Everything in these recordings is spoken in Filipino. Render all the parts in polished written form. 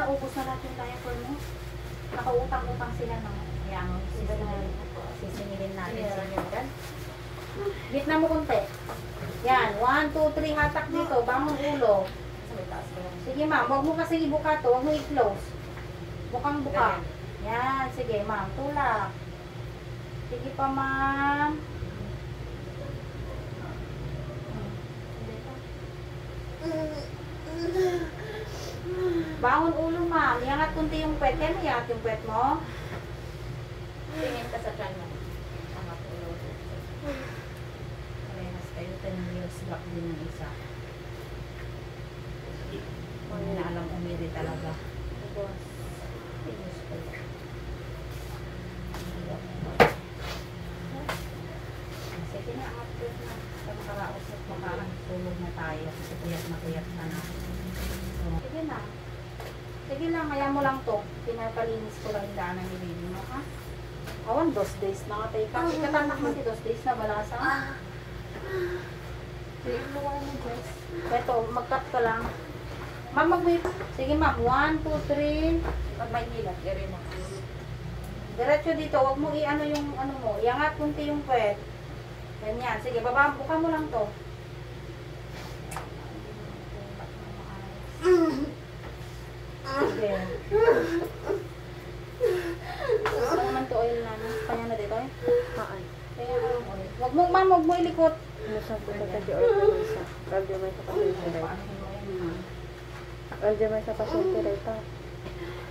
naubos na lahat yung diaper mo. Nakautang-utang sila na. Yan, sisingilin natin sa inyo. Gitna mo konti. Yan, 1, 2, 3, hatak dito. Bangon ulo. Sige ma'am, huwag mo kasi ibuka to. Huwag mo i-close. Bukang buka. Yan, sige ma'am, tulak. Sige pa ma'am. Bangon ulo ma'am. Iangat kunti yung pet. Kaya iangat yung pet mo. Tingin ka sa tiyan mo. Angat ulo. Parehas kayo, 10 years back din ng isa. Kung na alam umiri talaga. Sige na, angat ko na. Pagkaraos at makakatulog na tayo. Kasi kuyat na na. Sige na. Sige lang, kaya mo lang to. Pinapalinis ko lang yung daanan ni baby mo, ha? Awan, 2 days na ka tayo ka. Ikatanak mo si 2 days na balasa. Sige, luwa mo, Jess. Ito, mag-cut ka lang. Ma'am, sige ma'am, 1, 2, 3. Pag may hilat, i-rin mo. Diretso dito, wag mo i-ano yung ano mo. Iangat kunti yung puwet. Ganyan. Sige, baba, buka mo lang to. Sige. Gusto naman to oil na. Kanya na dito eh? Haan. Kaya ka yung oil. Wag mo, ma'am, wag mo ilikot. Masang po sa tayo oil na isa. Kalyo may sa pasyente rin. Kalyo may sa pasyente rin pa.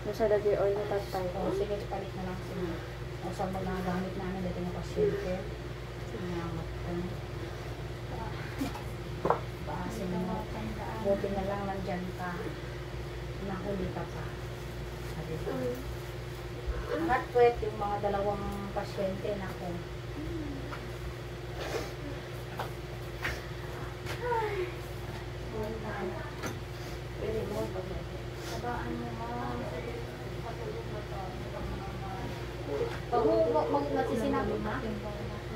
Nasa lagi oil na tatay. O, sige, palit na lang kasi o sa mga gamit na ano dito ng pasyente. Sinamot ko. Paasin mo. Buti na lang nandyan ka. Nahuli ka pa. Sabi ko. Angat puwet yung mga dalawang pasyente na ko. Pwede mo ba? Sabaan mo, ma'am. Matulog na to. Pag mo nagsisinabi na?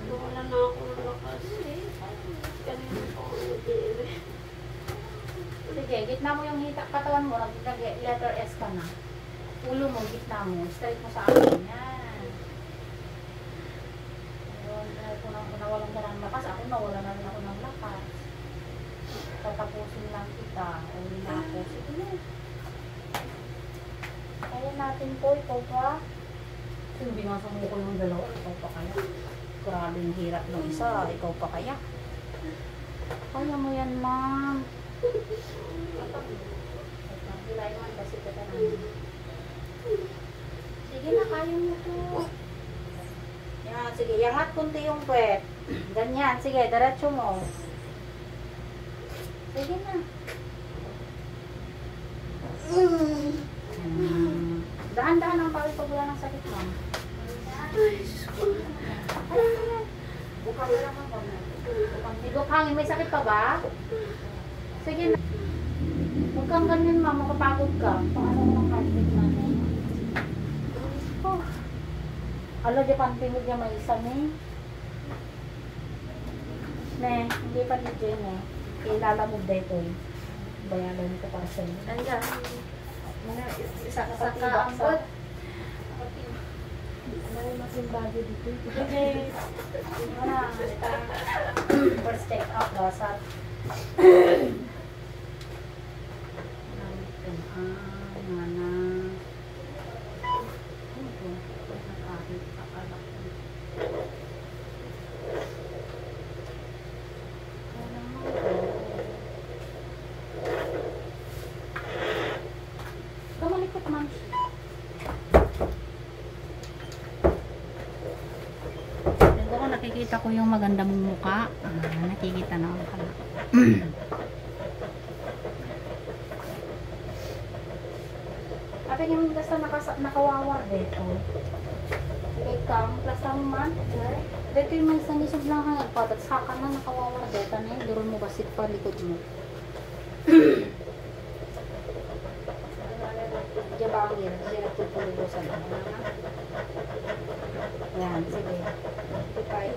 Wala na ako ng lakas eh. Kanina pa ako nag-iiri. Sige, gitna mo yung hita, katawan mo, letter S ka na. Ulo mo, gitna mo, straight mo sa akin. Yan. Ayun, kung nawalan ka ng lakas, ako nawalan na rin ako ng lakas. Tatapusin lang kita. Uli na ako. Sige na. Kaya natin po, ikaw pa. Yung binasang mo ko yung dalawa, ikaw pa kaya. Grabe yung hirap ng isa, ikaw pa kaya. Kaya mo yan, ma'am. Hilay man kasi kita namin. Sige na, kaya mo to. Yan, sige, iangat kunti yung puwet. Ganyan, sige, diretso mo. Sige na. Dahan-dahan ang pawis pag wala ng sakit mo. Bukang lang ang pawis. Bukang hangin, may sakit pa ba? Sige na. Huwag kang ganyan, ma'am. Makapagod ka. Paano mo ng heartbeat natin? Oh. Alo, Japan Pimog niya may isa, ne. Ne, hindi pa DJ, ne. Ilalamog dito, eh. Bayalan ko para sa'yo. Nandiyan. Isa ka ambot. May masimbado dito. Sige. Wala. First take up, dasat. Kamalikot man. Ito nakikita ko yung maganda mong mukha. Nakikita na ako pala. Ate yung basta nakawawar dito. Okay kang, plasta mo man. Dito yung may isang isog lang hanggang patat. Saka na nakawawar dito na yun. Durun mo basit pa likod mo. Diyan ba ang hirap? Diyan nagtutulusan mo. Yan, sige. Ipay.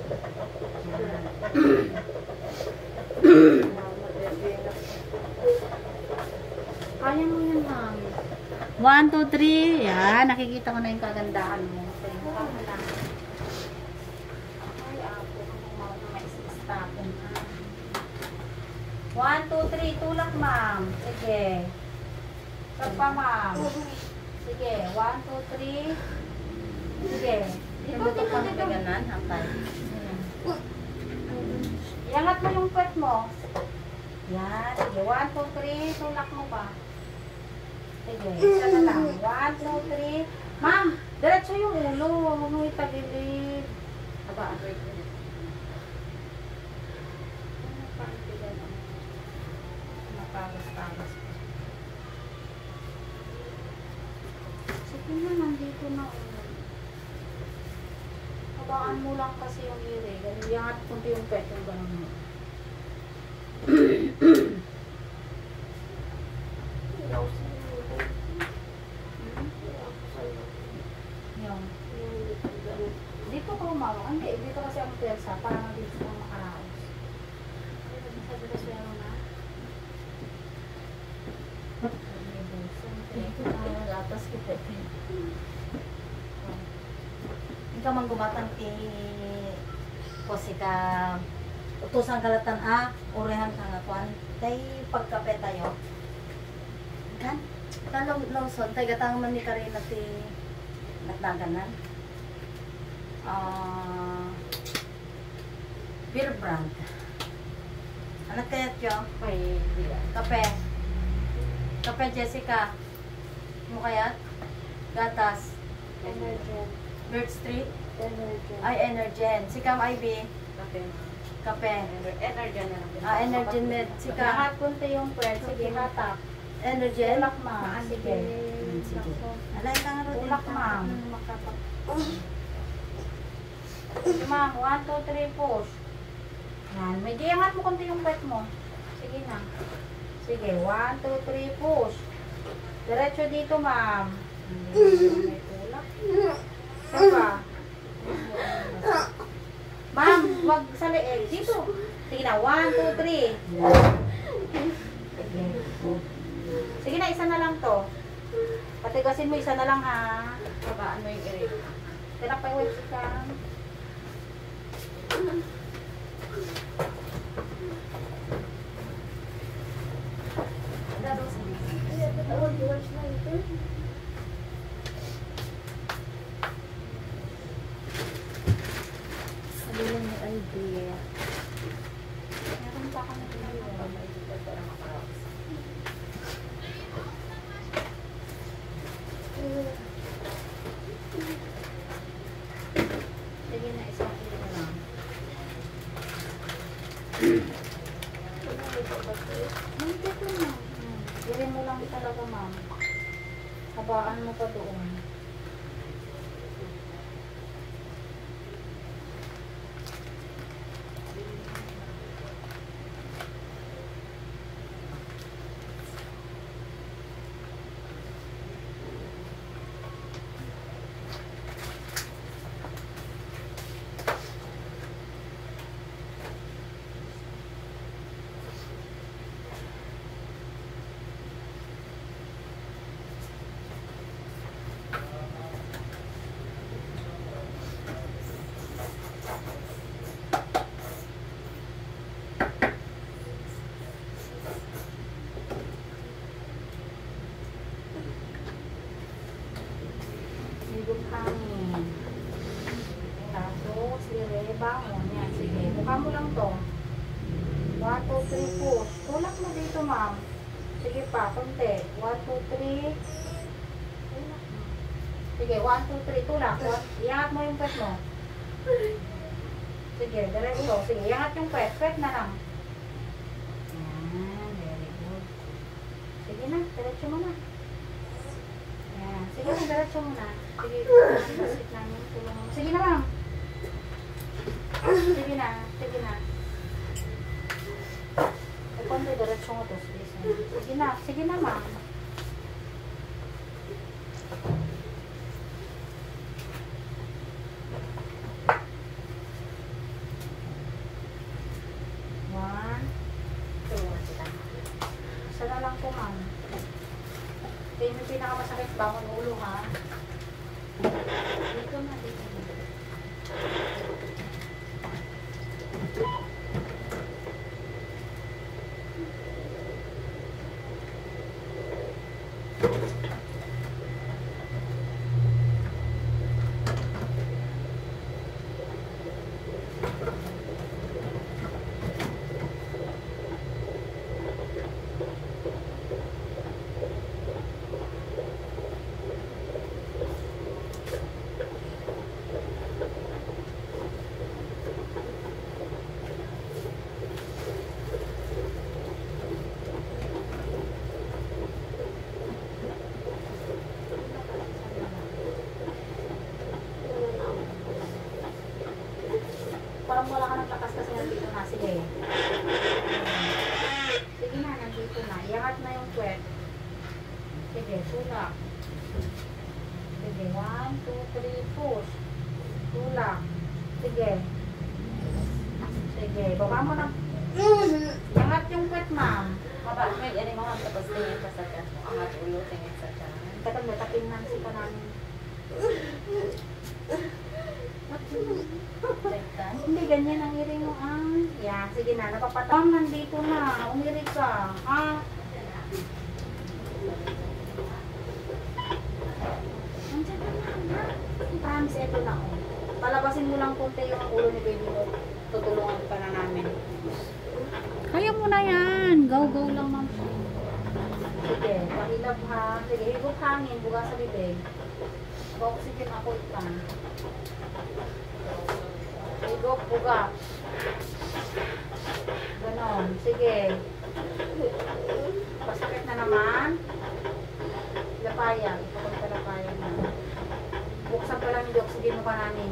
Kaya mo yan, ma'am. 1, 2, 3. Yan, nakikita ko na yung kagandahan mo. Okay, mukha mo lang. Ay, ako. May stopin na. 1, 2, 3. Tulak, ma'am. Sige. Isa pa, ma'am. Sige. 1, 2, 3. Sige. Dito, dito, dito. Ganan, hangkay. Iangat mo yung pet mo. Yan. Sige. 1, 2, 3. Tulak mo pa. Sige. Isa na lang. 1, 2, 3. Ma'am, diretso yung ulo. Huwag mo itagilid. Aba. Napagas-pagas. Sige na, nandito na ulo. Habaan mo lang kasi yung ire. Ganun, iangat kunti yung pet. Yung ganun mo. Ayaw sa iyo. Ayaw sa iyo. Yung. Ganun. Dito ko umawak. Hindi, dito kasi ang pwersa. Para mabilis kang makaraos. Sabi ko siya na. Gatas kita. Ikaw man gumatan ti kasi ka utusan kalatan urehan ka nga kwan tay pagkape tayo kan talong lawson tay gatang man ni Karina ti natnaganan beer brand anak kayat yo Ay, kape kape Jessica mo kayat gatas Energen. Bird Street Energen. ay Energen si Cam Ivy Kape. kape Energen na lang. Energen med si Cam Iangat kunti yung pwet. Sige, hatak. Energen Tulak, ma'am. Sige. sige alay ka nga ro Tulak, ma'am. Sige, ma'am. 1, 2, 3, push. Yan. Medyo iangat mo kunti yung pet mo. Sige na. Sige. 1, 2, 3, push. Diretso dito, ma'am. May tulak. Isa pa. Ma'am, wag sa leeg. Dito. Sige na. 1, 2, 3. Sige. Sige na, isa na lang to. Patigasin mo, isa na lang ha. Babaan mo yung ere. Tira pa yung website ka. sabi lang yung idea Meron pa kami Sige na, isang kilo na lang. Hindi ko na. Gawin mo lang talaga, ma'am. Habaan mo pa doon. Higop hangin. Tapos, lire, bangon. Yan, sige. Buka mo lang to. 1, 2, 3, push. Tulak mo dito, ma'am. Sige pa, konti. 1, 2, 3. Sige, 1, 2, 3. Tulak. Iangat mo yung pet mo. Sige, diretso. Sige, iangat yung pet. Pet na lang. Yan, very good. Sige na, diretso mo na. Yan. Sige na, diretso mo na. Sige, sit namin. Tulong mo. Sige na, ma'am. Sige na, sige na. E, konti, diretso mo to. Sige na, ma'am. One, two. Isa na lang po, ma'am. Ito yung pinakamasakit bangon ulo ha. Dito na, dito na. Parang wala ka ng lakas kasi nandito na. Sige. Sige na, nandito na. Iangat na yung puwet. Sige, tulak. Sige, 1, 2, 3, push. Tulak. Sige. Sige, baba mo na. Iangat yung puwet, ma'am. Kapag may ano mga tapos tingin pa sa tiyan mo. Angat ulo, tingin sa tiyan. Tagal mo, tapingnan si ka namin. Sektan. Hindi, ganyan ang iri mo. Yan, sige na, napapatawang nandito na. Umiri ka. Nandiyan na na. Promise, ito na. Palabasin mo lang konti yung ulo ni baby mo. Tutulungan ka na namin. Kaya mo na yan. Go lang ma'am. Sige, pahilab ha. Sige, higop hangin. Buga sa bibig. Oxygen ako ito. Higop, buga. Ganon. Sige. Pasakit na naman. Lapayan. Ipakot lapayan na. Buksan pa lang yung oxygen mo pa namin.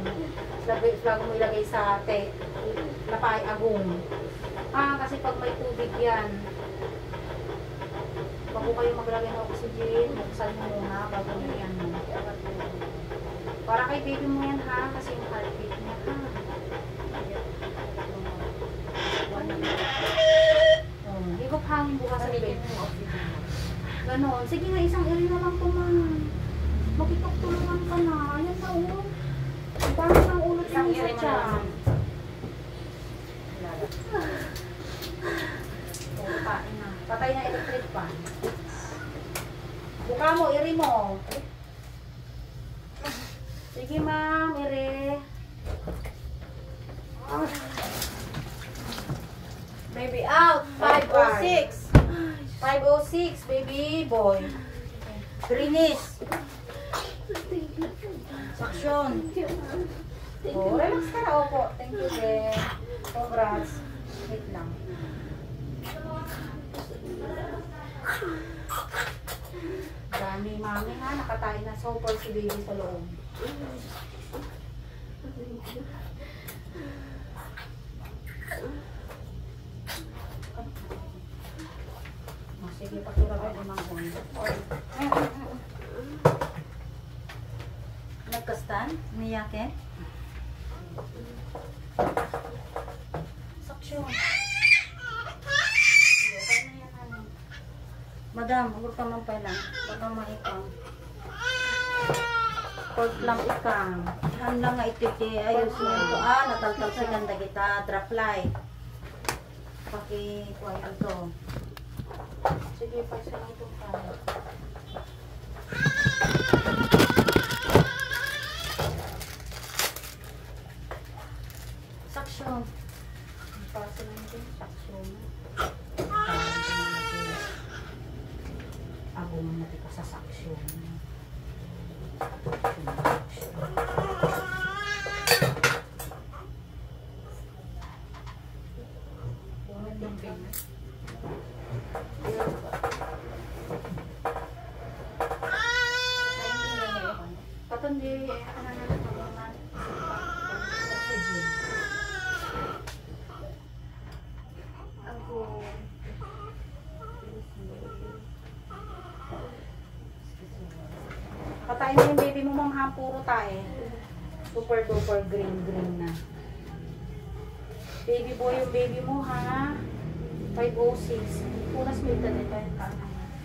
Bago mo ilagay sa lapay, agong. Kasi pag may tubig yan, bago kayo maglagay ng oxygen, buksan mo muna bago mo yan. Para kay baby mo yan ha, kasi yung heartbeat niya ha. Higop hangin bukas sa bibig. Ganon. Sige nga, isang iri na lang naman. Makipagtulungan ka na. Ayan na oh. Parang ang ulo sa tiyan. Pain na. Patay na electric pan. Buka mo, iri mo. Sige ma'am, iri. Baby out. 506. 506, baby boy. Greenish. Suction. Oh, relax ka na. Opo. Thank you, Ben. Congrats. Wait lang. Dami, mami ha. Nakatayo na super si baby sa loob. Sige, pakirapin ang mga hon. Nagkastan? Niyake? Suction. Madam, huwag ka man pala. Baka maikang. Pork lang ikang. Handa nga ito ayos mo ito. Nataltal sa ganda kita. Drop light. Paki-kuha ito. Sige, paisa lang itong kaya. Suction. Paisa lang itong suction. Ako muna dito sa suction. Bunod ng pinggan. Patundi, ano na naman? Oxygen. Ako. Patayin mo yung baby mo, ma'am ha, puro tayo. Super duper green na. Baby boy yung baby mo ha. 506. Punas mo yung dali tayo.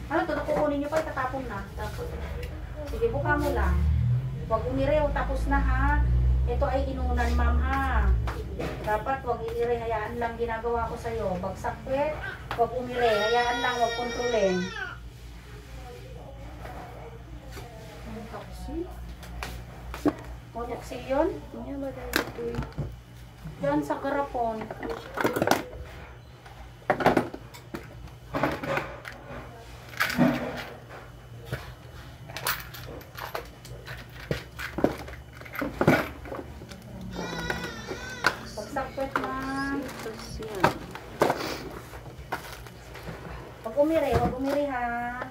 Ano to, nakukunin niyo pa, itatapon na. Tapos. Sige, buka mo lang. Huwag umirew, tapos na ha. Ito ay inunan, ma'am ha. Dapat huwag iire, hayaan lang ginagawa ko sa'yo. Bagsak kwet, huwag umire, hayaan lang, huwag kontrolin. Motoksi yun? Yan sa garapon. Bagsak ma'am. Huwag umiri ha.